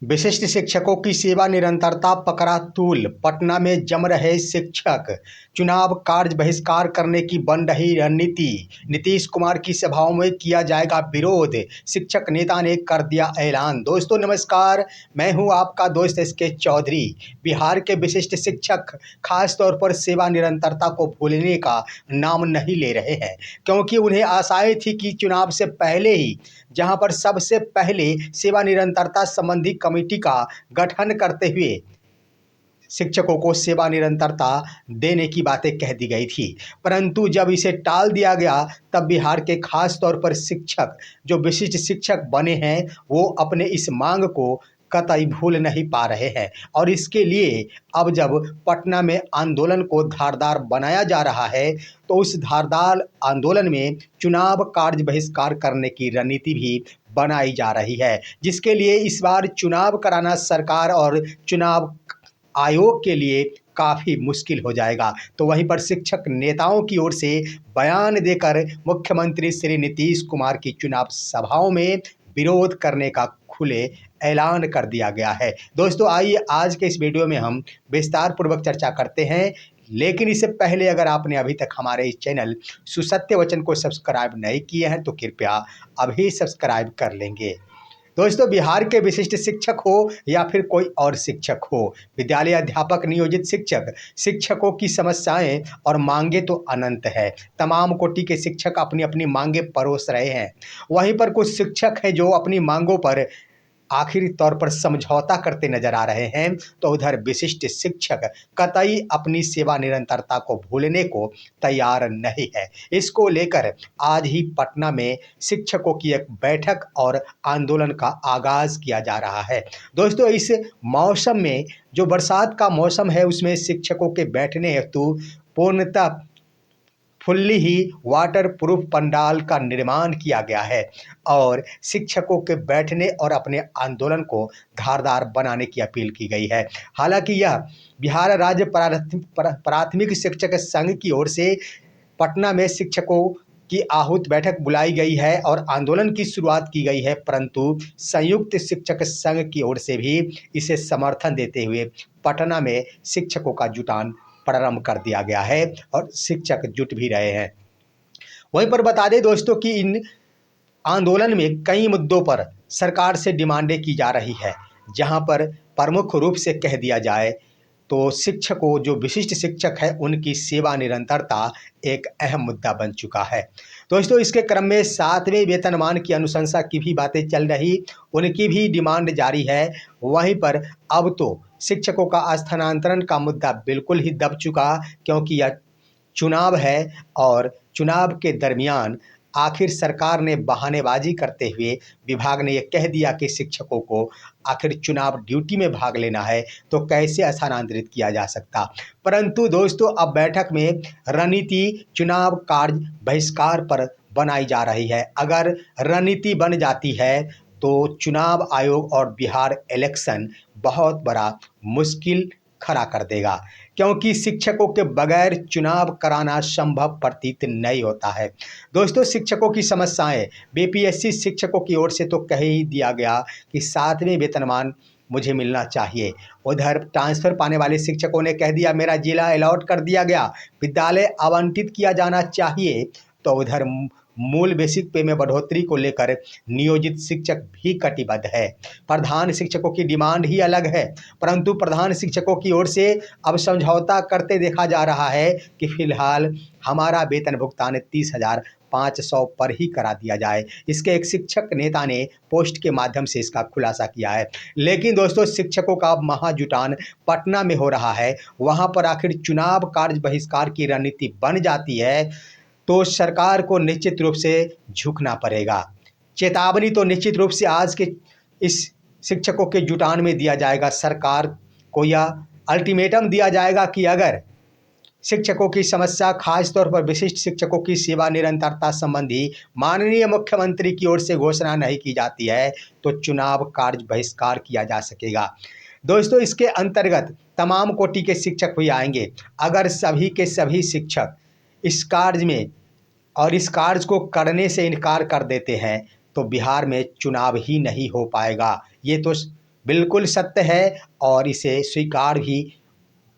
विशिष्ट शिक्षकों की सेवा निरंतरता पकड़ा तूल। पटना में जम रहे शिक्षक, चुनाव कार्य बहिष्कार करने की बन रही रणनीति। नीतीश कुमार की सभाओं में किया जाएगा विरोध, शिक्षक नेता ने कर दिया ऐलान। दोस्तों नमस्कार, मैं हूं आपका दोस्त एसके चौधरी। बिहार के विशिष्ट शिक्षक खास तौर पर सेवा निरंतरता को भूलने का नाम नहीं ले रहे हैं, क्योंकि उन्हें आशाएं थी कि चुनाव से पहले ही जहां पर सबसे पहले सेवा निरंतरता संबंधी कमेटी का गठन करते हुए शिक्षकों को सेवा निरंतरता देने की बातें कह दी गई थी, परंतु जब इसे टाल दिया गया तब बिहार के खास तौर पर शिक्षक जो विशिष्ट शिक्षक बने हैं वो अपने इस मांग को कतई भूल नहीं पा रहे हैं। और इसके लिए अब जब पटना में आंदोलन को धारदार बनाया जा रहा है तो उस धारदार आंदोलन में चुनाव कार्य बहिष्कार करने की रणनीति भी बनाई जा रही है, जिसके लिए इस बार चुनाव कराना सरकार और चुनाव आयोग के लिए काफ़ी मुश्किल हो जाएगा। तो वहीं पर शिक्षक नेताओं की ओर से बयान देकर मुख्यमंत्री श्री नीतीश कुमार की चुनाव सभाओं में विरोध करने का खुले ऐलान कर दिया गया है। दोस्तों आइए आज के इस वीडियो में हम विस्तार पूर्वक चर्चा करते हैं, लेकिन इससे पहले अगर आपने अभी तक हमारे इस चैनल सुसत्य वचन को सब्सक्राइब नहीं किए हैं तो कृपया अभी सब्सक्राइब कर लेंगे। दोस्तों बिहार के विशिष्ट शिक्षक हो या फिर कोई और शिक्षक हो, विद्यालय अध्यापक, नियोजित शिक्षक, शिक्षकों की समस्याएं और मांगे तो अनंत है। तमाम कोटि के शिक्षक अपनी अपनी मांगे परोस रहे हैं। वहीं पर कुछ शिक्षक हैं जो अपनी मांगों पर आखिरी तौर पर समझौता करते नजर आ रहे हैं, तो उधर विशिष्ट शिक्षक कतई अपनी सेवा निरंतरता को भूलने को तैयार नहीं है। इसको लेकर आज ही पटना में शिक्षकों की एक बैठक और आंदोलन का आगाज किया जा रहा है। दोस्तों इस मौसम में जो बरसात का मौसम है उसमें शिक्षकों के बैठने हेतु पूर्णतः फुल्ली ही वाटर प्रूफ पंडाल का निर्माण किया गया है और शिक्षकों के बैठने और अपने आंदोलन को धारदार बनाने की अपील की गई है। हालांकि यह बिहार राज्य प्राथमिक शिक्षक संघ की ओर से पटना में शिक्षकों की आहूत बैठक बुलाई गई है और आंदोलन की शुरुआत की गई है, परंतु संयुक्त शिक्षक संघ की ओर से भी इसे समर्थन देते हुए पटना में शिक्षकों का जुटान प्रारंभ कर दिया गया है और शिक्षक जुट भी रहे हैं। वहीं पर बता दें दोस्तों कि इन आंदोलन में कई मुद्दों पर सरकार से डिमांडें की जा रही है, जहां पर प्रमुख रूप से कह दिया जाए तो शिक्षकों जो विशिष्ट शिक्षक है उनकी सेवा निरंतरता एक अहम मुद्दा बन चुका है। दोस्तों इसके क्रम में 7वें वेतनमान की अनुशंसा की भी बातें चल रही, उनकी भी डिमांड जारी है। वहीं पर अब तो शिक्षकों का स्थानांतरण का मुद्दा बिल्कुल ही दब चुका, क्योंकि यह चुनाव है और चुनाव के दरमियान आखिर सरकार ने बहानेबाजी करते हुए विभाग ने यह कह दिया कि शिक्षकों को आखिर चुनाव ड्यूटी में भाग लेना है तो कैसे स्थानांतरित किया जा सकता। परंतु दोस्तों अब बैठक में रणनीति चुनाव कार्य बहिष्कार पर बनाई जा रही है। अगर रणनीति बन जाती है तो चुनाव आयोग और बिहार इलेक्शन बहुत बड़ा मुश्किल खड़ा कर देगा, क्योंकि शिक्षकों के बगैर चुनाव कराना संभव प्रतीत नहीं होता है। दोस्तों शिक्षकों की समस्याएं बीपीएससी शिक्षकों की ओर से तो कह ही दिया गया कि 7वें वेतनमान मुझे मिलना चाहिए। उधर ट्रांसफ़र पाने वाले शिक्षकों ने कह दिया मेरा जिला अलॉट कर दिया गया, विद्यालय आवंटित किया जाना चाहिए। तो उधर मूल बेसिक पे में बढ़ोतरी को लेकर नियोजित शिक्षक भी कटिबद्ध है। प्रधान शिक्षकों की डिमांड ही अलग है, परंतु प्रधान शिक्षकों की ओर से अब समझौता करते देखा जा रहा है कि फिलहाल हमारा वेतन भुगतान 30,500 पर ही करा दिया जाए। इसके एक शिक्षक नेता ने पोस्ट के माध्यम से इसका खुलासा किया है। लेकिन दोस्तों शिक्षकों का महाजुटान पटना में हो रहा है, वहां पर आखिर चुनाव कार्य बहिष्कार की रणनीति बन जाती है तो सरकार को निश्चित रूप से झुकना पड़ेगा। चेतावनी तो निश्चित रूप से आज के इस शिक्षकों के जुटान में दिया जाएगा। सरकार को यह अल्टीमेटम दिया जाएगा कि अगर शिक्षकों की समस्या खास तौर पर विशिष्ट शिक्षकों की सेवा निरंतरता संबंधी माननीय मुख्यमंत्री की ओर से घोषणा नहीं की जाती है तो चुनाव कार्य बहिष्कार किया जा सकेगा। दोस्तों इसके अंतर्गत तमाम कोटि के शिक्षक भी आएंगे। अगर सभी के सभी शिक्षक इस कार्य में और इस कार्य को करने से इनकार कर देते हैं तो बिहार में चुनाव ही नहीं हो पाएगा। ये तो बिल्कुल सत्य है और इसे स्वीकार भी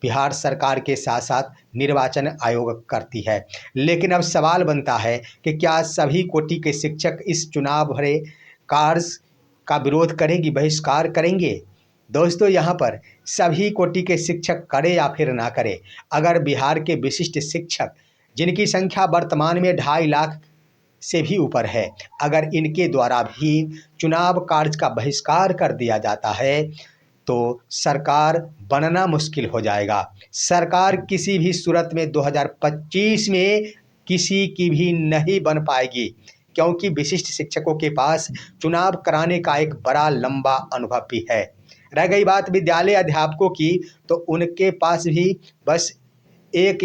बिहार सरकार के साथ साथ निर्वाचन आयोग करती है। लेकिन अब सवाल बनता है कि क्या सभी कोटि के शिक्षक इस चुनाव भरे कार्य का विरोध करेंगे, बहिष्कार करेंगे? दोस्तों, यहाँ पर सभी कोटि के शिक्षक करे या फिर ना करे, अगर बिहार के विशिष्ट शिक्षक जिनकी संख्या वर्तमान में 2.5 लाख से भी ऊपर है, अगर इनके द्वारा भी चुनाव कार्य का बहिष्कार कर दिया जाता है तो सरकार बनना मुश्किल हो जाएगा। सरकार किसी भी सूरत में 2025 में किसी की भी नहीं बन पाएगी, क्योंकि विशिष्ट शिक्षकों के पास चुनाव कराने का एक बड़ा लंबा अनुभव भी है। रह गई बात विद्यालय अध्यापकों की, तो उनके पास भी बस एक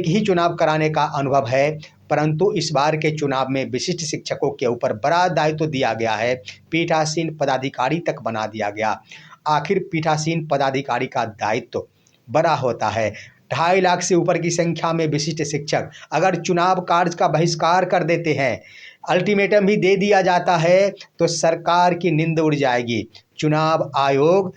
ही चुनाव कराने का अनुभव है, परंतु इस बार के चुनाव में विशिष्ट शिक्षकों के ऊपर बड़ा दायित्व दिया गया है, पीठासीन पदाधिकारी तक बना दिया गया। आखिर पीठासीन पदाधिकारी का दायित्व बड़ा होता है। 2.5 लाख से ऊपर की संख्या में विशिष्ट शिक्षक अगर चुनाव कार्य का बहिष्कार कर देते हैं, अल्टीमेटम भी दे दिया जाता है, तो सरकार की नींद उड़ जाएगी। चुनाव आयोग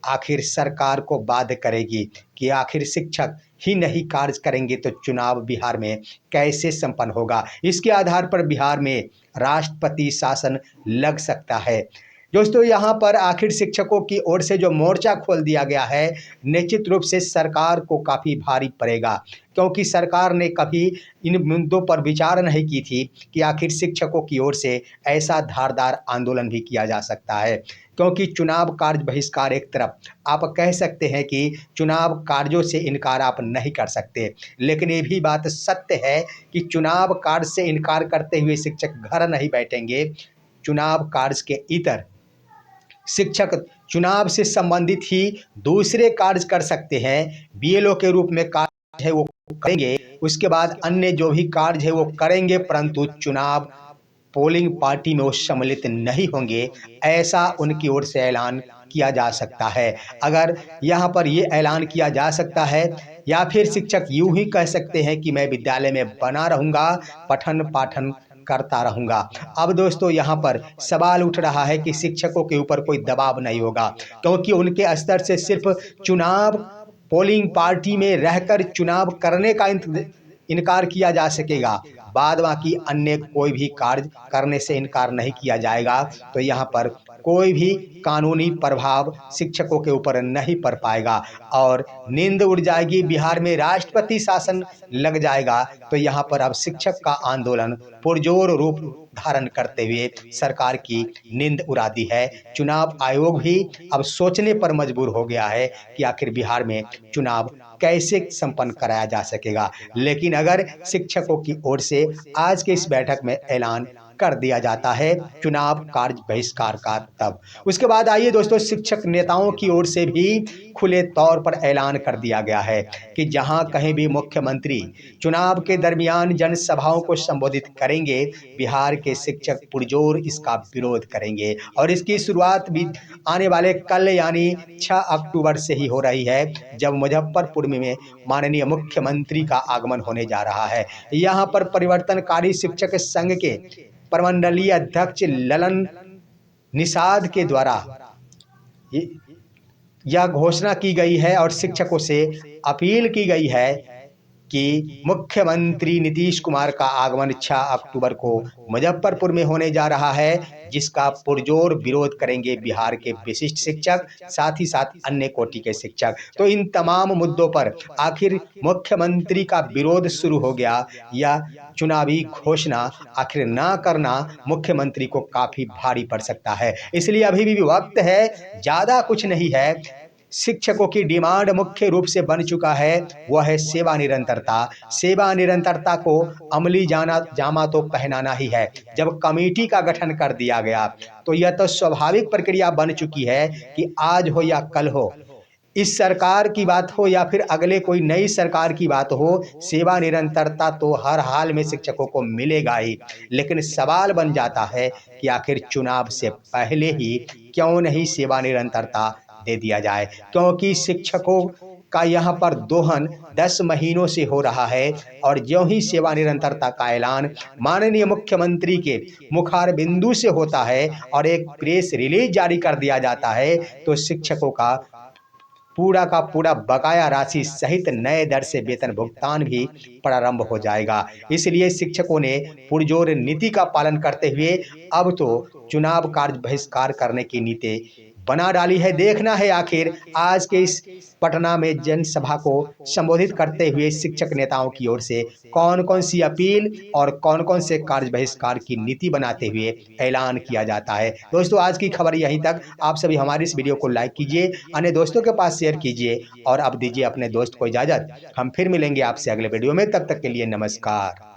आखिर सरकार को बाध्य करेगी कि आखिर शिक्षक ही नहीं कार्य करेंगे तो चुनाव बिहार में कैसे संपन्न होगा। इसके आधार पर बिहार में राष्ट्रपति शासन लग सकता है। दोस्तों, यहाँ पर आखिर शिक्षकों की ओर से जो मोर्चा खोल दिया गया है, निश्चित रूप से सरकार को काफ़ी भारी पड़ेगा, क्योंकि सरकार ने कभी इन मुद्दों पर विचार नहीं की थी कि आखिर शिक्षकों की ओर से ऐसा धारदार आंदोलन भी किया जा सकता है। क्योंकि चुनाव कार्य बहिष्कार एक तरफ, आप कह सकते हैं कि चुनाव कार्यों से इनकार आप नहीं कर सकते, लेकिन ये भी बात सत्य है कि चुनाव कार्य से इनकार करते हुए शिक्षक घर नहीं बैठेंगे। चुनाव कार्य के इतर शिक्षक चुनाव से संबंधित ही दूसरे कार्य कर सकते हैं। बीएलओ के रूप में कार्य है वो करेंगे, उसके बाद अन्य जो भी कार्य है वो करेंगे, परंतु चुनाव पोलिंग पार्टी में वो सम्मिलित नहीं होंगे, ऐसा उनकी ओर से ऐलान किया जा सकता है। अगर यहाँ पर ये ऐलान किया जा सकता है, या फिर शिक्षक यूं ही कह सकते हैं कि मैं विद्यालय में बना रहूँगा, पठन पाठन करता रहूँगा। अब दोस्तों, यहाँ पर सवाल उठ रहा है कि शिक्षकों के ऊपर कोई दबाव नहीं होगा, क्योंकि उनके स्तर से सिर्फ चुनाव पोलिंग पार्टी में रहकर चुनाव करने का इनकार किया जा सकेगा, बाद बाकी अन्य कोई भी कार्य करने से इनकार नहीं किया जाएगा। तो यहाँ पर कोई भी कानूनी प्रभाव शिक्षकों के ऊपर नहीं पड़ पाएगा और नींद उड़ जाएगी, बिहार में राष्ट्रपति शासन लग जाएगा। तो यहाँ पर अब शिक्षक का आंदोलन पुरजोर रूप धारण करते हुए सरकार की नींद उड़ा दी है। चुनाव आयोग भी अब सोचने पर मजबूर हो गया है कि आखिर बिहार में चुनाव कैसे संपन्न कराया जा सकेगा। लेकिन अगर शिक्षकों की ओर से आज के इस बैठक में ऐलान कर दिया जाता है चुनाव कार्य बहिष्कार का, तब उसके बाद आइए दोस्तों, शिक्षक नेताओं की ओर से भी खुले तौर पर ऐलान कर दिया गया है कि जहां कहीं भी मुख्यमंत्री चुनाव के दरमियान जनसभाओं को संबोधित करेंगे, बिहार के शिक्षक पुरजोर इसका विरोध करेंगे। और इसकी शुरुआत भी आने वाले कल यानी 6 अक्टूबर से ही हो रही है, जब मुजफ्फरपुर में माननीय मुख्यमंत्री का आगमन होने जा रहा है। यहाँ पर परिवर्तनकारी शिक्षक संघ के प्रमंडलीय अध्यक्ष ललन निषाद के द्वारा यह घोषणा की गई है और शिक्षकों से अपील की गई है कि मुख्यमंत्री नीतीश कुमार का आगमन 6 अक्टूबर को मुजफ्फरपुर में होने जा रहा है, जिसका पुरजोर विरोध करेंगे बिहार के विशिष्ट शिक्षक, साथ ही साथ अन्य कोटि के शिक्षक। तो इन तमाम मुद्दों पर आखिर मुख्यमंत्री का विरोध शुरू हो गया, या चुनावी घोषणा आखिर ना करना मुख्यमंत्री को काफी भारी पड़ सकता है। इसलिए अभी भी वक्त है, ज्यादा कुछ नहीं है। शिक्षकों की डिमांड मुख्य रूप से बन चुका है, वह है सेवा निरंतरता। सेवा निरंतरता को अमली जामा तो पहनाना ही है। जब कमेटी का गठन कर दिया गया तो यह तो स्वाभाविक प्रक्रिया बन चुकी है कि आज हो या कल हो, इस सरकार की बात हो या फिर अगले कोई नई सरकार की बात हो, सेवा निरंतरता तो हर हाल में शिक्षकों को मिलेगा ही। लेकिन सवाल बन जाता है कि आखिर चुनाव से पहले ही क्यों नहीं सेवा निरंतरता दे दिया जाए, क्योंकि शिक्षकों का यहाँ पर दोहन 10 महीनों से हो रहा है और ज्यों ही सेवा निरंतरता का ऐलान माननीय मुख्यमंत्री के मुखार बिंदु से होता है और एक प्रेस रिलीज जारी कर दिया जाता है तो शिक्षकों का पूरा बकाया राशि सहित नए दर से वेतन भुगतान भी प्रारंभ हो जाएगा। इसलिए शिक्षकों ने पुरजोर नीति का पालन करते हुए अब तो चुनाव कार्य बहिष्कार करने की नीति बना डाली है। देखना है आखिर आज के इस पटना में जनसभा को संबोधित करते हुए शिक्षक नेताओं की ओर से कौन कौन सी अपील और कौन कौन से कार्य बहिष्कार की नीति बनाते हुए ऐलान किया जाता है। दोस्तों, आज की खबर यहीं तक। आप सभी हमारी इस वीडियो को लाइक कीजिए, अन्य दोस्तों के पास शेयर कीजिए और अब दीजिए अपने दोस्त को इजाजत। हम फिर मिलेंगे आपसे अगले वीडियो में, तब तक के लिए नमस्कार।